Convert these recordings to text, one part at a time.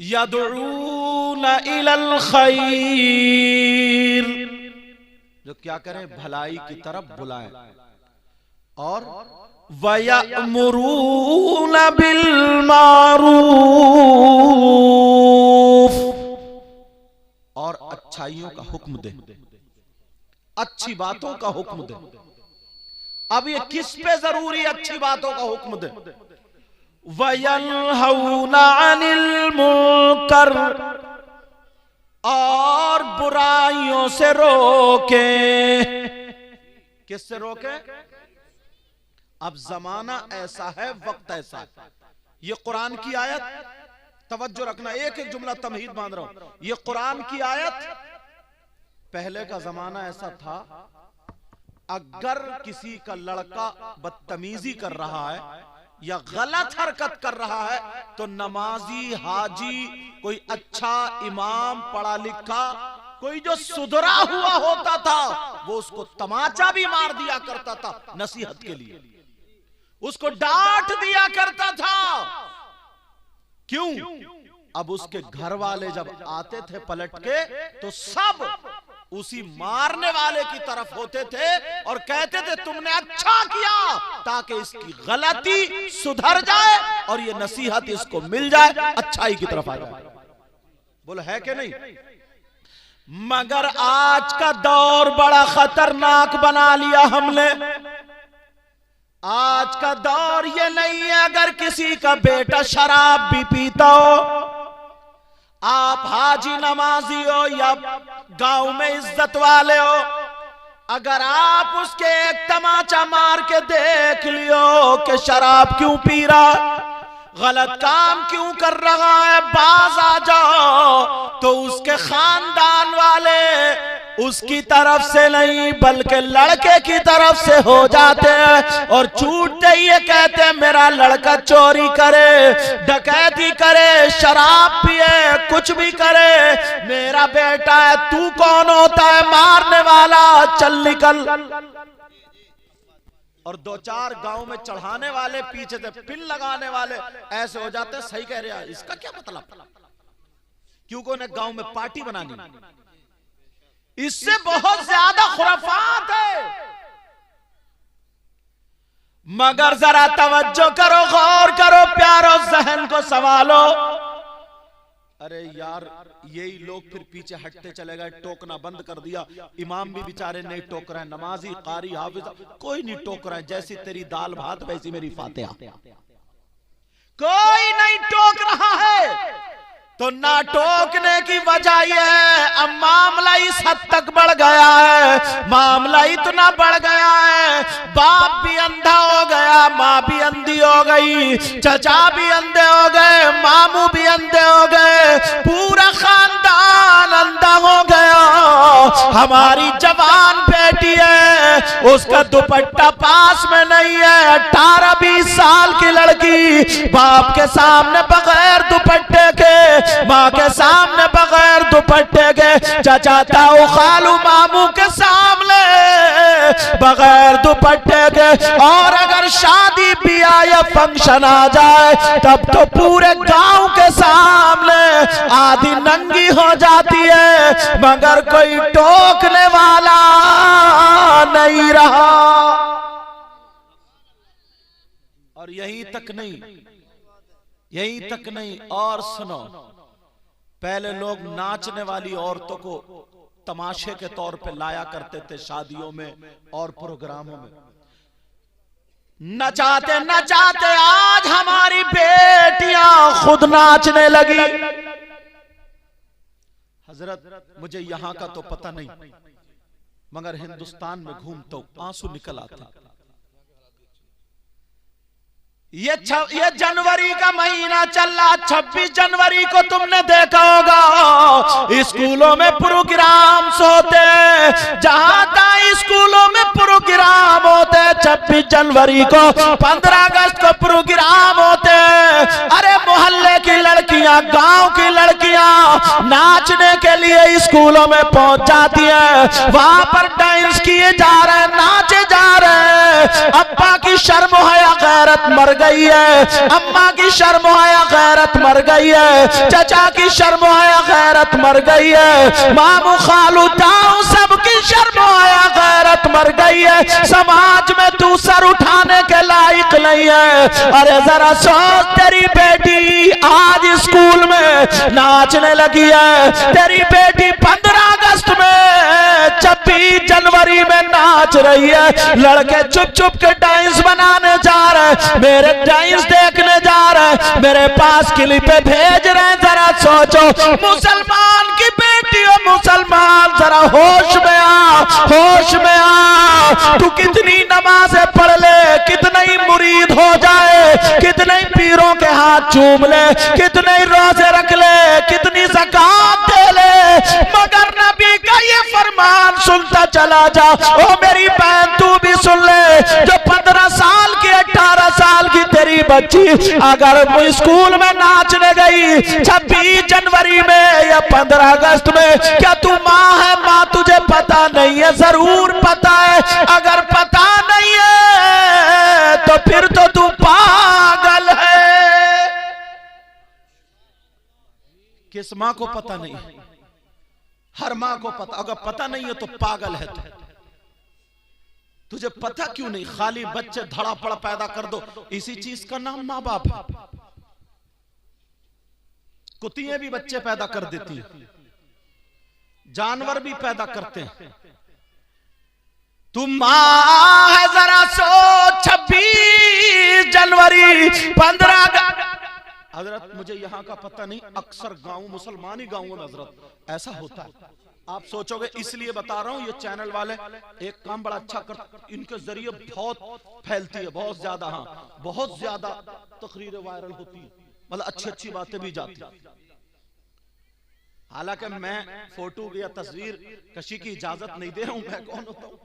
यदऊना इलल खैर, जो क्या करें, भलाई की तरफ बुलाएं, और वयअमुरूना बिल मारूफ, और अच्छाइयों का हुक्म दे, अच्छी बातों का हुक्म दे। अब ये किस पे जरूरी अच्छी बातों का हुक्म दे? वयनहौना अनिल मुनकर, और बुराइयों से रोके। किससे रोके? अब जमाना ऐसा है, वक्त ऐसा है। ये कुरान की आयत, तवज्जो रखना, एक एक जुमला तमहीद बांध रहा हूं। ये कुरान की आयत, पहले का जमाना ऐसा था, अगर किसी का लड़का बदतमीजी कर रहा है या गलत हरकत कर रहा है तो नमाजी, हाजी, कोई अच्छा इमाम, पढ़ा लिखा, कोई जो सुधरा हुआ होता था, वो उसको तमाचा भी मार दिया करता था नसीहत के लिए, उसको डांट दिया करता था। क्यों? अब उसके घर वाले जब आते थे पलट के, तो सब उसी मारने वाले की तरफ होते थे और कहते थे तुमने अच्छा किया, ताकि इसकी गलती सुधर जाए और ये नसीहत इसको मिल जाए, अच्छाई की तरफ आ जाए। बोलो है कि नहीं? मगर आज का दौर बड़ा खतरनाक बना लिया हमने। आज का दौर ये नहीं है अगर किसी का बेटा शराब भी पीता हो, आप हाजी नमाजी हो या गांव में इज्जत वाले हो, अगर आप उसके एक तमाचा मार के देख लियो कि शराब क्यों पी रहा, गलत काम क्यों कर रहा है, बाज आ जाओ, तो उसके खानदान वाले उसकी तरफ से नहीं बल्कि लड़के की तरफ से हो जाते हैं और छूटते ही ये कहते हैं मेरा लड़का चोरी करे, डकैती करे, शराब पिए, कुछ भी करे, मेरा बेटा है, तू कौन होता है मारने वाला, चल निकल। और दो चार गांव में चढ़ाने वाले पीछे से पिन लगाने वाले ऐसे हो जाते हैं, सही कह रहे हैं, इसका क्या मतलब? क्योंकि उन्हें गांव में पार्टी बनानी, इससे बहुत ज्यादा खुराफात है। मगर जरा तवज्जो करो, गौर करो, प्यारो, जहन को संभालो। अरे यार, यही लोग फिर पीछे हटते चले गए, टोकना बंद कर दिया, इमाम भी बेचारे नहीं टोक रहे, नमाजी, कारी, हाफिज कोई नहीं टोक रहा है, जैसी तेरी दाल भात वैसी मेरी फातिहा, कोई नहीं टोक रहा है। तो ना टोकने की वजह यह है अब मामला इस हद तक बढ़ गया है, मामला इतना बढ़ गया है, बाप भी अंधा हो गया, माँ भी अंधी हो गई, चचा भी अंधे हो गए, मामू भी अंधे हो गए, पूरा खानदान अंधा हो गया। हमारी जवान बेटी है, उसका दुपट्टा पास में नहीं है, 18-20 साल की लड़की बाप के सामने बगैर दुपट्टे के, माँ के सामने बगैर दुपट्टे के, चाचा ताऊ खालू मामू के सामने बगैर दुपट्टे के, और अगर शादी ब्याह या फंक्शन आ जाए तब तो पूरे गांव के सामने आधी नंगी हो जाती है, मगर कोई टोकने वाला नहीं रहा। और यहीं तक नहीं, यहीं तक नहीं, और सुनो, पहले लोग नाचने वाली औरतों को तमाशे के तौर पे लाया करते थे शादियों में और प्रोग्रामों में, नचाते नचाते आज हमारी बेटियां खुद नाचने लगी। हजरत, मुझे यहां का तो पता नहीं, मगर हिंदुस्तान में घूमता हूं, आंसू निकल आते। ये जनवरी का महीना चल रहा, 26 जनवरी को तुमने देखा होगा स्कूलों में प्रोग्राम्स होते, जहां तक स्कूलों में प्रोग्राम होते, 26 जनवरी को, 15 अगस्त को प्रोग्राम होते। अरे मोहल्ले की लड़कियां, गांव की लड़कियां नाचने के लिए स्कूलों में पहुंच जाती हैं, वहां पर डांस किए जा रहे हैं, नाचे जा रहे हैं। अब्बा की शर्म हया गैरत मर गई है, अम्मा की शर्म हया गैरत मर गई है, चचा की शर्म हया गैरत मर गई है, मामू खालू ताऊ सबकी शर्म हया गैरत मर गई है। समाज में तू सर उठाने के लायक नहीं है। अरे जरा सोच, तेरी बेटी आज स्कूल में नाचने लगी है, तेरी बेटी 15 अगस्त में, 26 जनवरी में नाच रही है। लड़के चुप चुप के डांस बनाने जा रहे हैं, मेरे डांस देखने जा रहे हैं, मेरे पास क्लिप भेज रहे हैं। जरा सोचो, मुसलमान की बेटी हो, मुसलमान जरा होश में आ, होश में आ। तू कितनी नमाजें पढ़ ले, कितने ही मुरीद हो जाए, कितने ही पीरों के हाथ चूम ले, कितने ही रोजे रख ले, कितनी ज़कात दे ले, मगर नबी का ये फरमान सुनता चला जा। ओ मेरी बहन, तू भी सुन ले, जो 15 साल की, 18 साल की तेरी बच्ची अगर वो स्कूल में नाचने गई 26 जनवरी में या 15 अगस्त में, क्या तू माँ है? माँ, तुझे पता नहीं है? जरूर पता है। अगर पता नहीं है तो फिर तो तू पागल है। किस माँ को पता नहीं? हर माँ को पता। अगर पता नहीं है तो पागल है तू। तुझे पता क्यों नहीं? खाली बच्चे धड़ा पड़ा पैदा कर दो, इसी चीज का नाम माँ बाप है। कुत्तियां भी बच्चे पैदा कर देती हैं, जानवर भी पैदा करते हैं। तुम माँ है, जरा सोच, 26 जनवरी 15 हजरत, मुझे यहाँ का पता नहीं, अक्सर गांव, मुसलमानी गांवों में हजरत ऐसा होता है। आप सोचोगे, इसलिए बता रहा हूं, ये चैनल वाले एक काम बड़ा अच्छा कर, इनके जरिए बहुत फैलती है, बहुत ज्यादा, हाँ बहुत ज्यादा तकरीरें वायरल होती है, मतलब अच्छी अच्छी बातें भी जाती है। हालांकि मैं फोटो या तस्वीर कशी की इजाजत नहीं दे रहा हूं, मैं कौन होता हूं,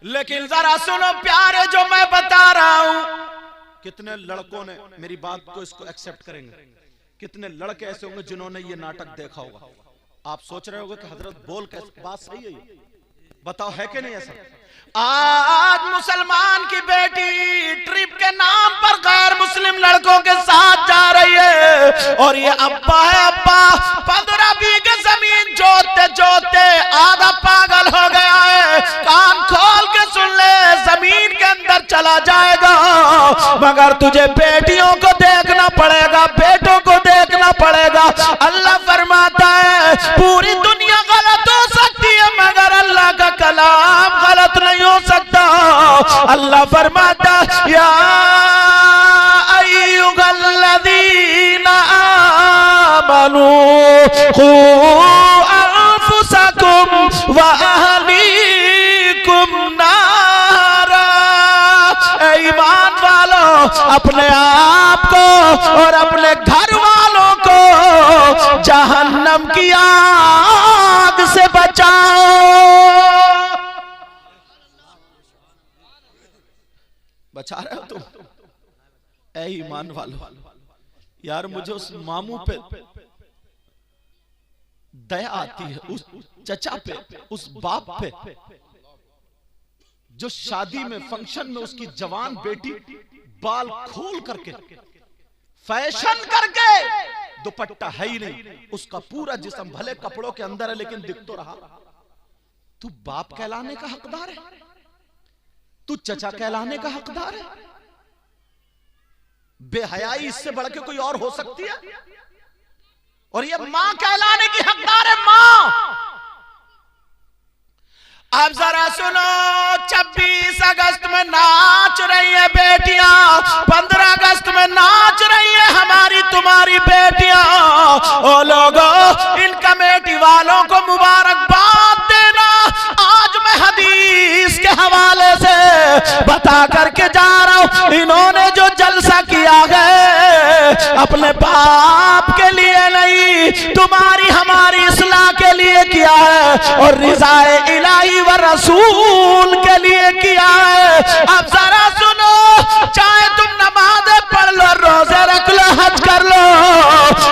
लेकिन जरा सुनो प्यारे, जो मैं बता रहा हूं, कितने लड़कों ने मेरी बात को, इसको एक्सेप्ट करेंगे, कितने लड़के ऐसे होंगे जिन्होंने ये नाटक देखा होगा। आप सोच रहे होंगे कि हजरत बोल कैसे, बात सही है ये, बताओ है कि नहीं ऐसा? आज मुसलमान की बेटी ट्रिप के नाम पर गैर मुस्लिम लड़कों के साथ जा रही है, और ये अब्बा है, अब्बा 15 बीघे जमीन जोतते जोतते आधा पागल हो गया है। कान खोल के सुन ले, जमीन के अंदर चला जाएगा, मगर तुझे बेटियों को देखना पड़ेगा, बेटों को देखना पड़ेगा। अल्लाह फरमाता है, पूरी दुनिया गलत हो सकती है मगर अल्लाह का कलाम गलत नहीं हो सकता। अल्लाह फरमाता, या अय्युहल्लज़ीना आमनू खू अनफुसकुम व अहलीकुम नारा। ईमान वालों, अपने आप को और अपने घर वालों को जहन्नम की आग से बचाओ। बचा रहे हो तुम? ऐ ईमान वालों, यार मुझे उस मामू पे दया आती है, उस चचा पे, उस बाप पे, जो शादी में, फंक्शन में उसकी जवान बेटी बाल खोल करके, फैशन करके, दुपट्टा है ही नहीं, उसका पूरा जिस्म भले कपड़ों के अंदर है लेकिन दिख तो रहा। तू बाप कहलाने का हकदार है? तू चचा कहलाने का हकदार है? बेहयाई इससे बढ़ के कोई और हो सकती है? और ये मां कहलाने की हकदार है, मां। अब जरा सुनो, 26 अगस्त में नाच रही है बेटियां, 15 अगस्त में नाच रही है हमारी तुम्हारी बेटियां। ओ लोगों, इन कमेटी वालों को मुबारकबाद देना। आज मैं हदीस के हवाले से बता करके जा रहा हूं, इन्होंने जो जलसा किया है अपने बाप के लिए नहीं, तुम्हारी हमारी इस्लाह के लिए किया है और रिज़ाए इलाही व रसूल के लिए किया है। अब जरा सुनो, चाहे तुम नमाज़ें पढ़ लो, रोजे रख लो, हज कर लो।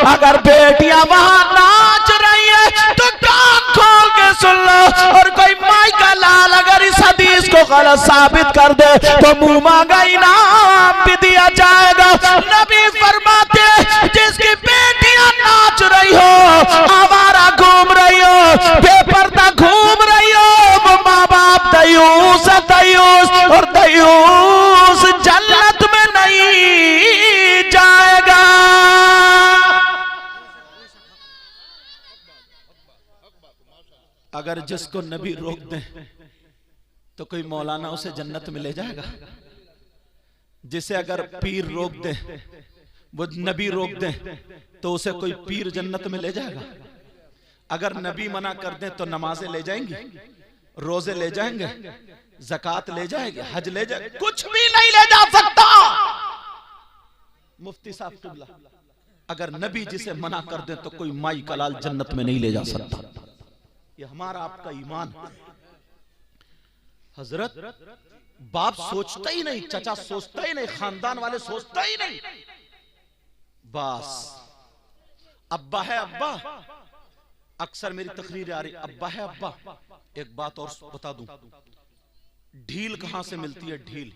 अगर बेटियां वहां नाच रही है तो कान खोल के सुन लो। और कोई माई का लाल अगर इस हदीस को गलत साबित कर दे तो मुंह मांगा इनाम भी दिया जाएगा। नबी फरमाते जिसकी बेटियां नाच रही हो, आवारा घूम रही हो, बेपर्दा घूम रही हो, वो माँ बाप दयूस है, दयूस। और दयूस जन्नत में नहीं जाएगा। अगर जिसको नबी रोक दे तो कोई मौलाना उसे जन्नत में ले जाएगा। जिसे अगर पीर रोक दे, वो नबी रोक दे तो उसे कोई पीर जन्नत में ले जाएगा। अगर नबी मना कर दे तो नमाजें ले जाएंगी, रोजे ले जाएंगे, ज़कात ले जाएंगे, हज ले जाएंगे, कुछ भी नहीं ले जा सकता। मुफ्ती साहब किबला, अगर नबी जिसे मना कर दे तो कोई माई का लाल जन्नत में नहीं ले जा सकता। ये हमारा आपका ईमान। हजरत बाप सोचता ही नहीं, चचा सोचता ही नहीं, खानदान वाले सोचता ही नहीं, बस अब्बा है अब्बा। अक्सर मेरी तकरीर आ रही, अब्बा है अब्बा। एक बात और बता दूं, ढील कहां से मिलती है? ढील